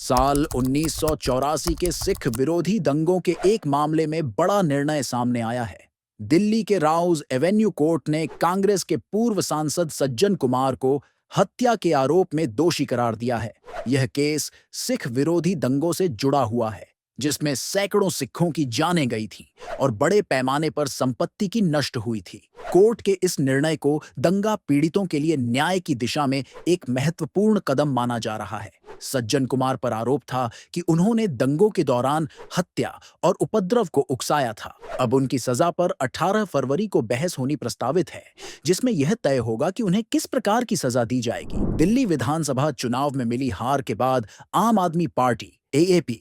साल 1984 के सिख विरोधी दंगों के एक मामले में बड़ा निर्णय सामने आया है। दिल्ली के राउज एवेन्यू कोर्ट ने कांग्रेस के पूर्व सांसद सज्जन कुमार को हत्या के आरोप में दोषी करार दिया है। यह केस सिख विरोधी दंगों से जुड़ा हुआ है, जिसमें सैकड़ों सिखों की जानें गई थीं और बड़े पैमाने पर संपत्ति की नष्ट हुई थी। कोर्ट के इस निर्णय को दंगा पीड़ितों के लिए न्याय की दिशा में एक महत्वपूर्ण कदम माना जा रहा है। सज्जन कुमार पर आरोप था कि उन्होंने दंगों के दौरान हत्या और उपद्रव को उकसाया था। अब उनकी सजा पर 18 फरवरी को बहस होनी प्रस्तावित है, जिसमें यह तय होगा कि उन्हें किस प्रकार की सजा दी जाएगी। दिल्ली विधानसभा चुनाव में मिली हार के बाद आम आदमी पार्टी एएपी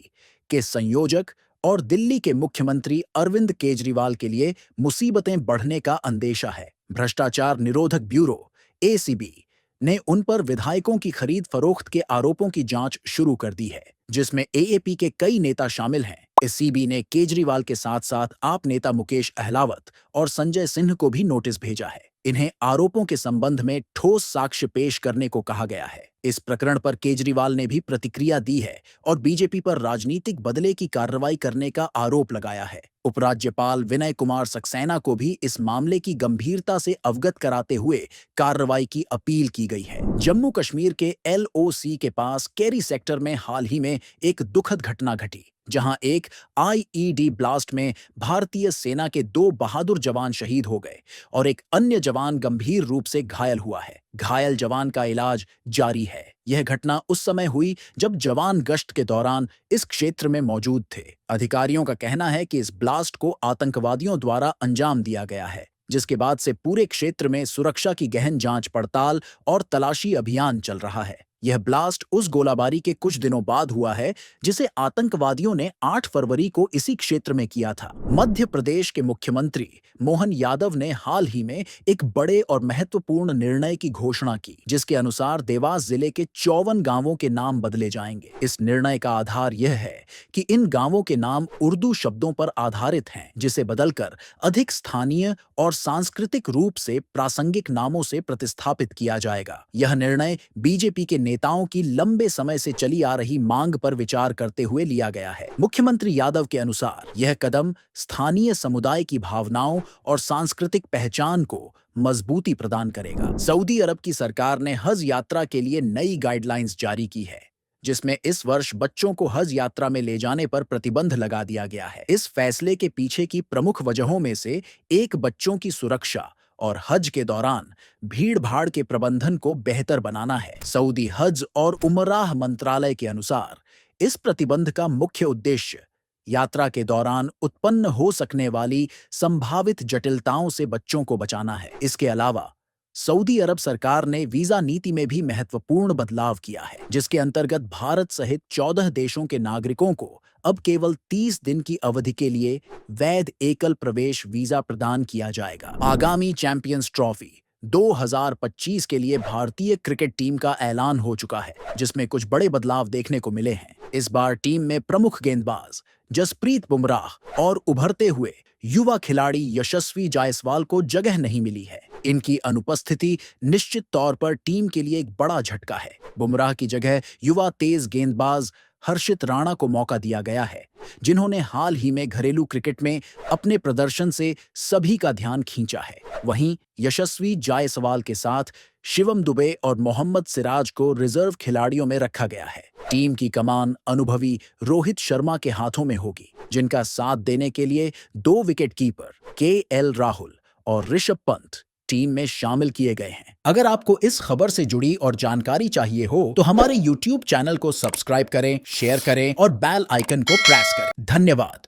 के संयोजक और दिल्ली के मुख्यमंत्री अरविंद केजरीवाल के लिए मुसीबतें बढ़ने का अंदेशा है। भ्रष्टाचार निरोधक ब्यूरो एसीबी ने उन पर विधायकों की खरीद फरोख्त के आरोपों की जांच शुरू कर दी है, जिसमें एएपी के कई नेता शामिल हैं। एसीबी ने केजरीवाल के साथ साथ आप नेता मुकेश अहलावत और संजय सिंह को भी नोटिस भेजा है। इन्हें आरोपों के संबंध में ठोस साक्ष्य पेश करने को कहा गया है। इस प्रकरण पर केजरीवाल ने भी प्रतिक्रिया दी है और बीजेपी पर राजनीतिक बदले की कार्रवाई करने का आरोप लगाया है। उपराज्यपाल विनय कुमार सक्सेना को भी इस मामले की गंभीरता से अवगत कराते हुए कार्रवाई की अपील की गई है। जम्मू कश्मीर के एलओसी के पास केरी सेक्टर में हाल ही में एक दुखद घटना घटी, जहां एक आईईडी ब्लास्ट में भारतीय सेना के 2 बहादुर जवान शहीद हो गए और एक अन्य जवान गंभीर रूप से घायल हुआ है। घायल जवान का इलाज जारी है। यह घटना उस समय हुई जब जवान गश्त के दौरान इस क्षेत्र में मौजूद थे। अधिकारियों का कहना है कि इस ब्लास्ट को आतंकवादियों द्वारा अंजाम दिया गया है, जिसके बाद से पूरे क्षेत्र में सुरक्षा की गहन जांच पड़ताल और तलाशी अभियान चल रहा है। यह ब्लास्ट उस गोलाबारी के कुछ दिनों बाद हुआ है जिसे आतंकवादियों ने 8 फरवरी को इसी क्षेत्र में किया था। मध्य प्रदेश के मुख्यमंत्री मोहन यादव ने हाल ही में एक बड़े और महत्वपूर्ण निर्णय की घोषणा की, जिसके अनुसार देवास जिले के 54 गांवों के नाम बदले जाएंगे। इस निर्णय का आधार यह है कि इन गांवों के नाम उर्दू शब्दों पर आधारित हैं, जिसे बदलकर अधिक स्थानीय और सांस्कृतिक रूप से प्रासंगिक नामों से प्रतिस्थापित किया जाएगा। यह निर्णय बीजेपी के नेताओं की लंबे समय से चली आ रही मांग पर विचार करते हुए लिया गया है। मुख्यमंत्री यादव के अनुसार यह कदम स्थानीय समुदाय की भावनाओं और सांस्कृतिक पहचान को मजबूती प्रदान करेगा। सऊदी अरब की सरकार ने हज यात्रा के लिए नई गाइडलाइंस जारी की है, जिसमें इस वर्ष बच्चों को हज यात्रा में ले जाने पर प्रतिबंध लगा दिया गया है। इस फैसले के पीछे की प्रमुख वजहों में से एक बच्चों की सुरक्षा और हज के दौरान भीड़-भाड़ के प्रबंधन को बेहतर बनाना है। सऊदी हज और उमराह मंत्रालय के अनुसार इस प्रतिबंध का मुख्य उद्देश्य यात्रा के दौरान उत्पन्न हो सकने वाली संभावित जटिलताओं से बच्चों को बचाना है। इसके अलावा सऊदी अरब सरकार ने वीजा नीति में भी महत्वपूर्ण बदलाव किया है, जिसके अंतर्गत भारत सहित 14 देशों के नागरिकों को अब केवल 30 दिन की अवधि के लिए वैध एकल प्रवेश वीजा प्रदान किया जाएगा। आगामी चैंपियंस ट्रॉफी 2025 के लिए भारतीय क्रिकेट टीम का ऐलान हो चुका है, जिसमें कुछ बड़े बदलाव देखने को मिले हैं। इस बार टीम में प्रमुख गेंदबाज जसप्रीत बुमराह और उभरते हुए युवा खिलाड़ी यशस्वी जायसवाल को जगह नहीं मिली है। इनकी अनुपस्थिति निश्चित तौर पर टीम के लिए एक बड़ा झटका है। बुमराह की जगह युवा तेज गेंदबाज हर्षित राणा को मौका दिया गया है, जिन्होंने हाल ही में घरेलू क्रिकेट में अपने प्रदर्शन से सभी का ध्यान खींचा है। वहीं यशस्वी जायसवाल के साथ शिवम दुबे और मोहम्मद सिराज को रिजर्व खिलाड़ियों में रखा गया है। टीम की कमान अनुभवी रोहित शर्मा के हाथों में होगी, जिनका साथ देने के लिए 2 विकेट कीपर केएल राहुल और ऋषभ पंत टीम में शामिल किए गए हैं। अगर आपको इस खबर से जुड़ी और जानकारी चाहिए हो तो हमारे YouTube चैनल को सब्सक्राइब करें, शेयर करें और बेल आइकन को प्रेस करें। धन्यवाद।